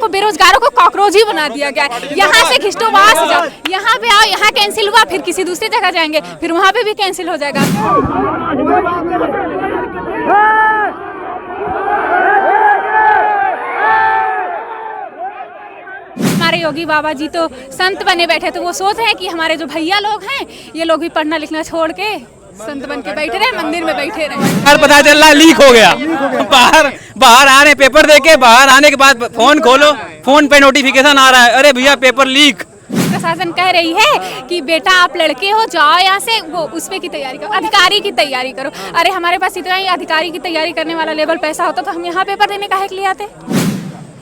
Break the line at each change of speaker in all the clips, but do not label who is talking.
को बेरोजगारों को कॉकरोच ही बना दिया गया है। यहाँ से खिंचो वहाँ से जाओ, यहाँ पे आओ, यहाँ कैंसिल हुआ फिर किसी दूसरी जगह जाएंगे, फिर वहाँ पे भी कैंसिल हो जाएगा। हमारे योगी बाबा जी तो संत बने बैठे, तो वो सोच रहे हैं कि हमारे जो भैया लोग हैं ये लोग भी पढ़ना लिखना छोड़ के संत बन के बैठे रहे, मंदिर में बैठे रहे।
यार पता चल रहा लीक हो गया, बाहर आ रहे पेपर देके, बाहर आने के बाद फोन खोलो, फोन पे नोटिफिकेशन आ रहा है, अरे भैया पेपर लीक।
प्रशासन कह रही है कि बेटा आप लड़के हो, जाओ यहाँ से, वो उस पे की तैयारी करो, अधिकारी की तैयारी करो। अरे हमारे पास इतना ही अधिकारी की तैयारी करने वाला लेवल पैसा होता तो हम यहाँ पेपर देने काहे के लिए आते।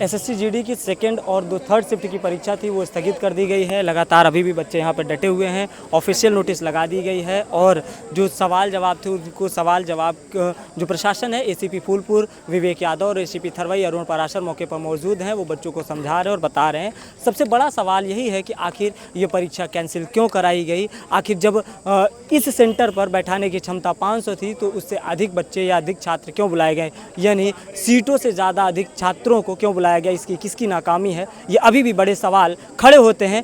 एसएससी जीडी की सेकेंड और थर्ड शिफ्ट की परीक्षा थी वो स्थगित कर दी गई है। लगातार अभी भी बच्चे यहाँ पर डटे हुए हैं। ऑफिशियल नोटिस लगा दी गई है और जो सवाल जवाब थे उनको सवाल जवाब जो प्रशासन है, एसीपी फूलपुर विवेक यादव और एसीपी थरवई अरुण पराशर मौके पर मौजूद हैं, वो बच्चों को समझा रहे हैं और बता रहे हैं। सबसे बड़ा सवाल यही है कि आखिर ये परीक्षा कैंसिल क्यों कराई गई। आखिर जब इस सेंटर पर बैठाने की क्षमता 500 थी तो उससे अधिक बच्चे या अधिक छात्र क्यों बुलाए गए, यानी सीटों से ज़्यादा अधिक छात्रों को क्यों बुलाया गया, इसकी किसकी नाकामी है, ये अभी भी बड़े सवाल खड़े होते हैं।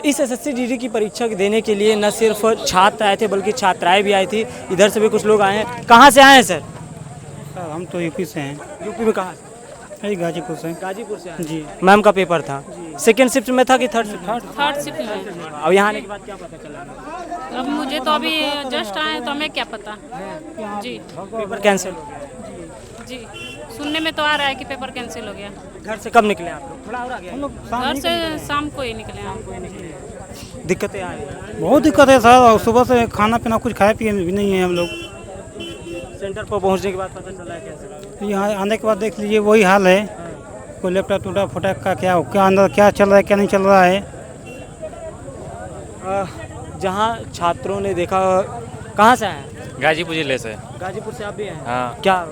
इस एसएससी जीडी की परीक्षा देने के लिए न सिर्फ छात्र आए थे बल्कि छात्राएं भी आई थी। इधर से भी कुछ लोग आए हैं। कहाँ से आए हैं सर?
हम तो यूपी से हैं।
यूपी में कहाँ से?
गाजीपुर से।
गाजीपुर से आए
जी।
मैम का पेपर था, सेकेंड शिफ्ट में था कि थर्ड शिफ्ट?
थर्ड शिफ्ट में।
अब यहाँ आने के बाद क्या पता चला?
अब मुझे तो अभी जस्ट आए तो हमें क्या पता जी।
पेपर कैंसिल हो गया
जी, सुनने में तो आ रहा है कि पेपर कैंसिल हो गया।
घर से कब निकले आप लोग? थोड़ा और आ गया।
घर से शाम को ही निकले हम।
दिक्कतें आ रही हैं?
बहुत दिक्कत है सर, और सुबह से खाना पीना कुछ खाए पिए भी नहीं है हम लोग।
सेंटर पर पहुंचने के बाद पता चला है कैसे?
यहाँ आने के बाद देख लीजिए वही हाल है। कोई लैपटॉप टूटा फुटा का क्या अंदर क्या चल रहा है क्या नहीं चल रहा है।
जहाँ छात्रों ने देखा, कहाँ से आए?
गाजीपुर जिले से।
गाजीपुर से आप भी आए?
हाँ।
क्या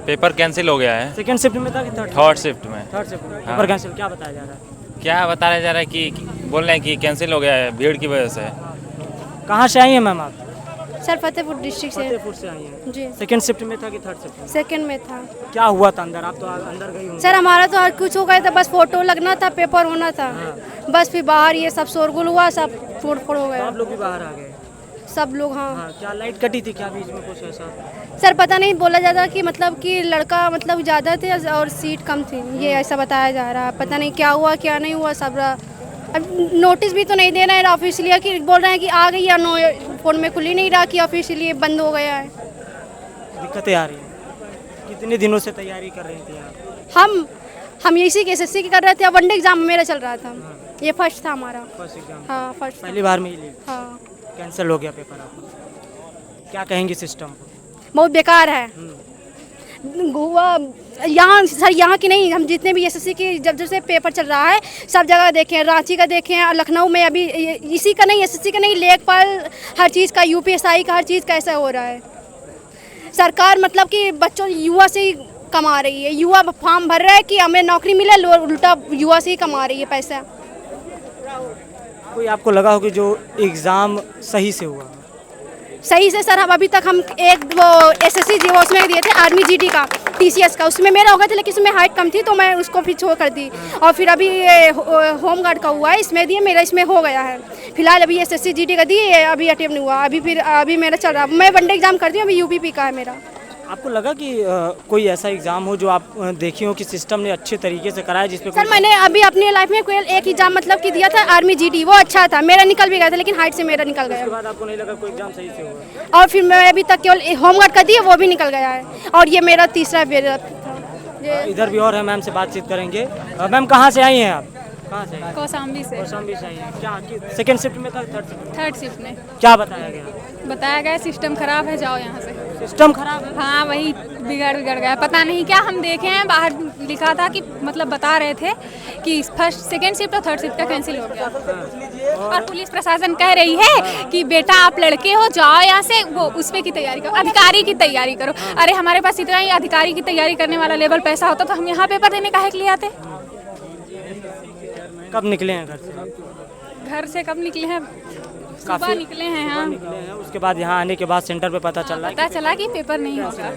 पेपर कैंसिल हो गया है।
सेकंड शिफ्ट में था कि
थर्ड शिफ्ट में।
थर्ड शिफ्ट में
हाँ।
पेपर कैंसिल क्या बताया जा रहा है?
क्या बताया जा रहा है कि बोल रहे हैं कि कैंसिल हो गया है भीड़ की वजह से।
कहाँ से आई हैं मैम आप?
सर फतेहपुर डिस्ट्रिक्ट से।
फतेहपुर से आई हैं
जी।
सेकंड शिफ्ट में था कि थर्ड शिफ्ट में?
सेकंड में था।
क्या हुआ था अंदर? आप तो अंदर गई होंगी।
सर हमारा तो हर कुछ हो गया था, बस फोटो लगना था, पेपर होना था। बस फिर बाहर ये सब शोरगुल हुआ, सब फोड़ फोड़ हो
तो
गया।
आप लोग भी बाहर आ गए?
सब लोग। हाँ।
हाँ, क्या लाइट कटी थी क्या बीच में कुछ ऐसा?
सर पता नहीं, बोला जाता कि मतलब कि लड़का मतलब ज़्यादा थे और सीट कम थी, ये ऐसा बताया जा रहा है। पता नहीं क्या हुआ क्या नहीं हुआ। सब अब नोटिस भी तो नहीं दे रहे हैं ऑफिशियली, कि बोल रहे हैं कि आ गई या नो, फोन में खुल ही नहीं रहा कि ऑफिशियली बंद हो गया है।
दिक्कतें आ रही हैं। कितने दिनों से तैयारी कर रही थी आप?
हम इसी के एसएससी की कर रहे थे। वनडे एग्जाम मेरा चल रहा था, ये फर्स्ट था हमारा।
First exam?
हाँ फर्स्ट।
पहली बार में ही ली?
हाँ।
कैंसिल हो गया पेपर आपका, क्या कहेंगे सिस्टम को?
बहुत बेकार है। हुआ यहाँ सर, यहाँ की नहीं, हम जितने भी एसएससी की जब से पेपर चल रहा है सब जगह देखें, रांची का देखें, लखनऊ में अभी इसी का नहीं, एसएससी का नहीं, लेखपाल हर चीज़ का, यूपीएसआई का हर चीज़ कैसा हो रहा है। सरकार मतलब कि बच्चों युवा से ही कमा रही है। युवा फॉर्म भर रहा है कि हमें नौकरी मिले, उल्टा युवा से ही कमा रही है पैसा।
कोई आपको लगा हो कि जो एग्ज़ाम सही से हुआ?
सही से सर, हम अभी तक हम एक वो एसएससी जी उसमें दिए थे, आर्मी जीडी का, टीसीएस का, उसमें मेरा हो गया था, लेकिन उसमें हाइट कम थी तो मैं उसको फिर छोड़ कर दी। और फिर अभी होम गार्ड का हुआ है, इसमें दिए, मेरा इसमें हो गया है। फिलहाल अभी एसएससी जीडी का दिए, अभी अटेम्प्ट नहीं हुआ। अभी मेरा चल रहा है, मैं वनडे एग्जाम कर दी हूँ, अभी यूपीपी का है मेरा।
आपको लगा कि कोई ऐसा एग्ज़ाम हो जो आप देखी हो कि सिस्टम ने अच्छे तरीके से कराया जिसपे?
सर मैंने अभी अपनी लाइफ में कोई एक एग्जाम मतलब कि दिया था, आर्मी जीडी, वो अच्छा था, मेरा निकल भी गया था, लेकिन हाइट से मेरा निकल गया।
उसके बाद आपको नहीं लगा कोई एग्ज़ाम सही से हुआ?
और फिर मैं अभी तक केवल होम गार्ड का दिया, वो भी निकल गया है, और ये मेरा तीसरा पेपर था।
इधर भी और है, मैम से बातचीत करेंगे। मैम कहाँ से आई हैं आप? कहाँ से?
कौशाम्बी से।
कौशाम्बी से आई हैं। क्या सेकंड शिफ्ट में था थर्ड शिफ्ट में?
थर्ड शिफ्ट में।
क्या बताया गया?
बताया गया सिस्टम खराब है, जाओ यहाँ से।
सिस्टम खराब है?
हाँ वही बिगड़ गया, पता नहीं क्या। हम देखे हैं बाहर लिखा था कि मतलब बता रहे थे कि फर्स्ट सेकंड शिफ्ट और थर्ड शिफ्ट का कैंसिल हो गया। और पुलिस प्रशासन कह रही है कि बेटा आप लड़के हो, जाओ यहाँ से, वो उस पे की तैयारी करो, अधिकारी की तैयारी करो। अरे हमारे पास इतना ही अधिकारी की तैयारी करने वाला लेवल पैसा होता तो हम यहाँ पेपर देने काहे के लिए आते।
कब निकले हैं घर से?
घर से कब निकले हैं? सुबह निकले हैं। हाँ,
निकले हैं, उसके बाद यहाँ आने के बाद सेंटर पे पता चल रहा है
पता चला कि पेपर नहीं होगा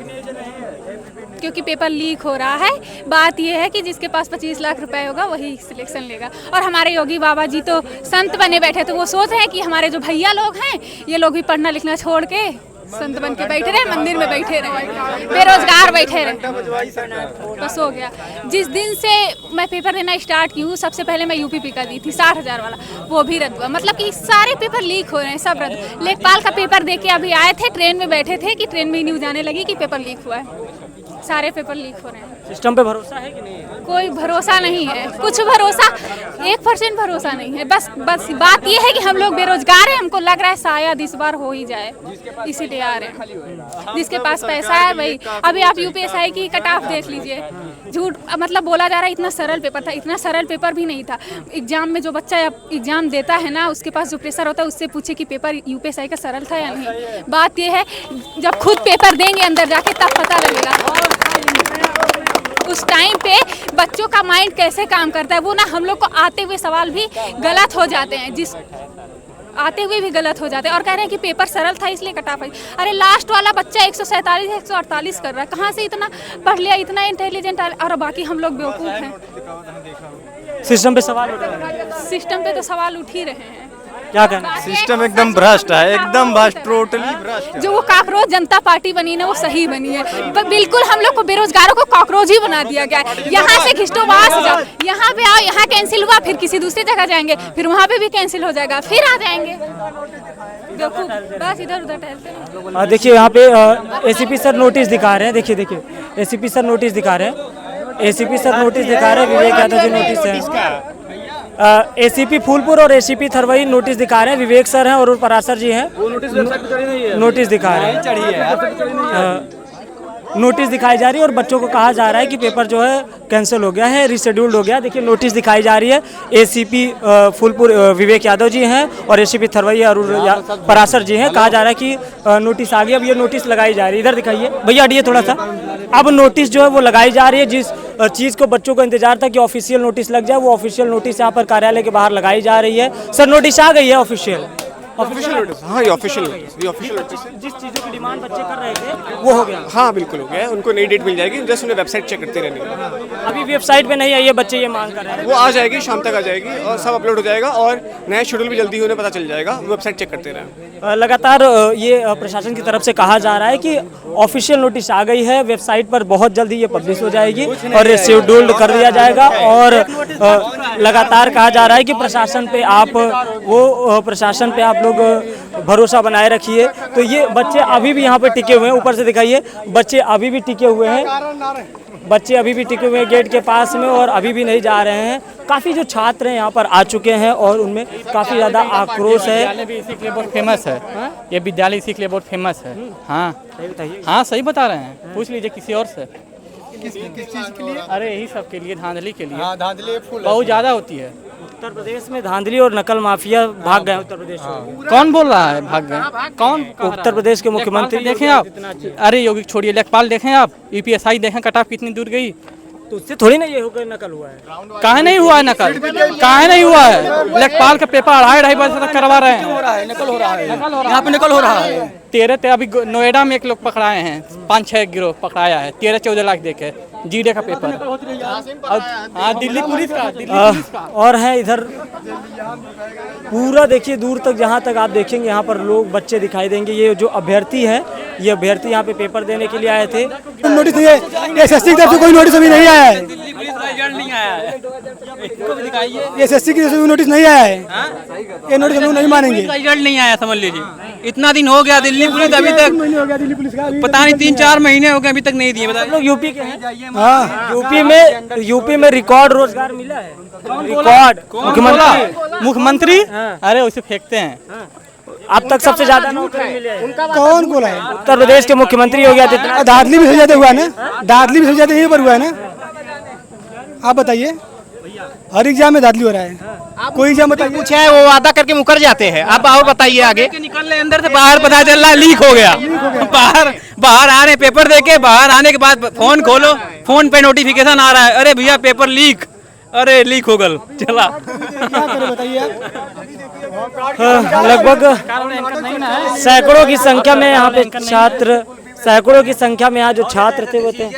क्योंकि पेपर लीक हो रहा है। बात यह है कि जिसके पास 25 लाख रुपए होगा वही सिलेक्शन लेगा। और हमारे योगी बाबा जी तो संत बने बैठे, तो वो सोच रहे हैं कि हमारे जो भैया लोग हैं ये लोग भी पढ़ना लिखना छोड़ के संत बन के बैठे रहे, मंदिर में बैठे रहे, बेरोजगार बैठे रहे। बस हो गया। जिस दिन से मैं पेपर देना स्टार्ट की हूँ, सबसे पहले मैं यूपीपी का दी थी 60,000 वाला, वो भी रद्द हुआ। मतलब कि सारे पेपर लीक हो रहे हैं, सब रद्द। लेखपाल का पेपर दे के अभी आए थे, ट्रेन में बैठे थे कि ट्रेन में न्यूज आने लगी कि पेपर लीक हुआ है। सारे पेपर लीक हो रहे हैं।
सिस्टम पे भरोसा है कि नहीं है?
कोई भरोसा नहीं है, कुछ भरोसा 1% भरोसा नहीं है। बस बात ये है कि हम लोग बेरोजगार हैं, हमको लग रहा है शायद इस बार हो ही जाए, इसीलिए आ रहे हैं। जिसके पास पैसा है वही। अभी आप यूपीएसआई की कट ऑफ देख लीजिए, झूठ मतलब बोला जा रहा है इतना सरल पेपर था, इतना सरल पेपर भी नहीं था। एग्जाम में जो बच्चा एग्जाम देता है ना, उसके पास जो प्रेशर होता है उससे पूछे कि पेपर यूपीएसआई का सरल था या नहीं। बात ये है जब खुद पेपर देंगे अंदर जाके तब पता लगेगा उस टाइम पे बच्चों का माइंड कैसे काम करता है। वो ना हम लोग को आते हुए सवाल भी गलत हो जाते हैं, जिस आते हुए भी गलत हो जाते हैं और कह रहे हैं कि पेपर सरल था इसलिए कटा पाई। अरे लास्ट वाला बच्चा 147 148 कर रहा है, कहाँ से इतना पढ़ लिया, इतना इंटेलिजेंट, और बाकी हम लोग बेवकूफ़ हैं।
सिस्टम पे सवाल उठ रहे हैं।
सिस्टम पे तो सवाल उठ ही रहे हैं।
क्या कहना?
सिस्टम एकदम भ्रष्ट है, एकदम भ्रष्ट, टोटली भ्रष्ट।
जो वो कॉकरोच जनता पार्टी बनी ना, वो सही बनी है। बिल्कुल हम लोग को बेरोजगारों को कॉकरोच ही बना दिया गया है। यहाँ से खिस्टो वहाँ से जाओ, यहाँ पे आओ, यहाँ कैंसिल हुआ, फिर किसी दूसरी जगह जाएंगे, फिर वहाँ पे भी कैंसिल हो जाएगा, फिर आ जाएंगे। देखो बस इधर उधर टहलते हैं।
देखिए यहाँ पे एसीपी सर नोटिस दिखा रहे हैं। देखिए एसीपी सर नोटिस दिखा रहे हैं। एसीपी सर नोटिस दिखा रहे हैं। विवेक यादव जी नोटिस है। एसीपी फूलपुर और एसीपी थरवई नोटिस दिखा रहे हैं। विवेक सर हैं और पराशर जी हैं। नोटिस दिखा रहे हैं। नोटिस दिखाई जा रही है और बच्चों को कहा जा रहा है कि पेपर जो है कैंसिल हो गया है, रिशेड्यूल्ड हो गया। देखिए नोटिस दिखाई जा रही है। एसीपी फूलपुर विवेक यादव जी हैं और एसीपी थरवई और पराशर जी हैं। कहा जा रहा है कि नोटिस आ गई, अब ये नोटिस लगाई जा रही है। इधर दिखाइए भैया, हटिए थोड़ा सा। अब नोटिस जो है वो लगाई जा रही है। जिस चीज़ को बच्चों को इंतजार था कि ऑफिशियल नोटिस लग जाए, वो ऑफिशियल नोटिस यहाँ पर कार्यालय के बाहर लगाई जा रही है। सर नोटिस आ गई है ऑफिशियल
नोटिस? हाँ, ये ऑफिशियल नोटिस है।
जिस चीज़ों की डिमांड बच्चे कर रहे थे वो हो गया।
हाँ बिल्कुल हो गया, उनको नई डेट मिल जाएगी, जस्ट उन्हें वेबसाइट चेक करते रहने का।
अभी वेबसाइट पे नहीं आई है, बच्चे ये मांग कर रहे हैं।
वो आ जाएगी, शाम तक आ जाएगी और सब अपलोड हो जाएगा और नया शेड्यूल भी जल्दी उन्हें पता चल जाएगा। वेबसाइट चेक करते रहें।
लगातार ये प्रशासन की तरफ से कहा जा रहा है कि ऑफिशियल नोटिस आ गई है, वेबसाइट पर बहुत जल्दी ये पब्लिश हो जाएगी और शेड्यूल्ड कर दिया जाएगा। और लगातार कहा जा रहा है कि प्रशासन पे आप लोग भरोसा बनाए रखिए। तो ये बच्चे अभी भी यहाँ पे टिके हुए हैं। ऊपर से दिखाइए, बच्चे अभी भी टिके हुए हैं। बच्चे अभी भी टिके हुए हैं गेट के पास में और अभी भी नहीं जा रहे हैं। काफ़ी जो छात्र हैं यहाँ पर आ चुके हैं और उनमें काफ़ी ज़्यादा आक्रोश है।
विद्यालय भी इसी के लिए बहुत फेमस है। ये विद्यालय इसी के लिए बहुत फेमस है। हाँ सही बता रहे हैं, पूछ लीजिए किसी और से।
किस चीज़ के लिए?
अरे यही सब के लिए, धांधली के लिए।
हाँ, धांधली
बहुत ज़्यादा होती है।
उत्तर प्रदेश में धांधली और नकल माफिया भाग गए। उत्तर प्रदेश में
कौन बोल रहा है भाग गए? कौन?
उत्तर प्रदेश के मुख्यमंत्री
देखें आप। अरे योगी छोड़िए, लेखपाल देखें आप, यूपीएसआई देखें कट ऑफ कितनी दूर गई।
तो उससे थोड़ी ना ये होकर नकल हुआ है।
काहे नहीं हुआ है नकल? काहे नहीं हुआ है? लेखपाल का पेपर 2.5 बजे तक करवा रहे हैं।
नकल हो रहा है यहाँ पे, नकल हो रहा है।
13 अभी नोएडा में एक लोग पकड़ाए हैं, 5-6 गिरोह पकड़ाया है, 13-14 लाख देके जीडे का पेपर। हाँ, दिल्ली पुलिस का।
और है इधर पूरा देखिए दूर तक, जहाँ तक आप देखेंगे यहाँ पर लोग बच्चे दिखाई देंगे। ये जो अभ्यर्थी है, ये अभ्यर्थी यहाँ पे पेपर देने के लिए आए थे।
नोटिस नहीं है, एसएससी की तरफ से कोई नोटिस अभी नहीं आया है। एसएससी की तरफ से नोटिस नहीं आया है। ये नोटिस हम लोग नहीं मानेंगे।
रिजल्ट नहीं आया, समझ लीजिए। इतना दिन हो गया, दिल्ली पुलिस अभी तक
दिल्ली पुलिस का
पता नहीं 3-4 महीने हो गए, अभी तक नहीं दिए। बता
लोग यूपी के हैं।
हाँ,
यूपी में रिकॉर्ड रोजगार मिला है। रिकॉर्ड
मुख्यमंत्री। अरे उसे फेंकते हैं।
अब तक सबसे ज्यादा नौकरी मिले हैं।
कौन बोला है?
उत्तर प्रदेश के मुख्यमंत्री योगी आदित्यनाथ।
दादली भी सबसे ज्यादा हुआ है ना, दादली भी सबसे ज्यादा यहीं पर हुआ है ना। आप बताइए, हर एग्जाम में दादली हो रहा है। कोई एग्जाम बताइए।
पूछे है, वो वादा करके मुकर जाते हैं। अब और बताइए आगे।
निकल रहे अंदर से बाहर, पता चल रहा है लीक हो गया। बाहर आ रहे पेपर देके, बाहर आने के बाद फोन खोलो, फोन पे नोटिफिकेशन आ रहा है, अरे भैया पेपर लीक। अरे लीक हो गल चला।
क्या करें बताइए आप।
लगभग सैकड़ों की संख्या में यहाँ पे छात्र, सैकड़ों की संख्या में यहाँ जो छात्र थे वो थे,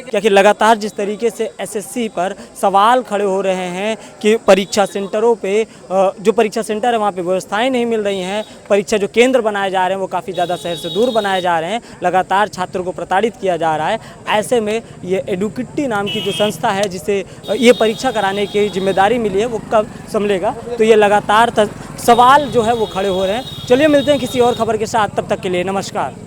क्योंकि लगातार जिस तरीके से एसएससी पर सवाल खड़े हो रहे हैं कि परीक्षा सेंटरों पे जो परीक्षा सेंटर है वहाँ पे व्यवस्थाएं नहीं मिल रही हैं, परीक्षा जो केंद्र बनाए जा रहे हैं वो काफ़ी ज़्यादा शहर से दूर बनाए जा रहे हैं, लगातार छात्रों को प्रताड़ित किया जा रहा है। ऐसे में ये एडुकिटी नाम की जो संस्था है जिसे ये परीक्षा कराने की जिम्मेदारी मिली है वो कब संभलेगा, तो ये लगातार सवाल जो है वो खड़े हो रहे हैं। चलिए मिलते हैं किसी और खबर के साथ, तब तक के लिए नमस्कार।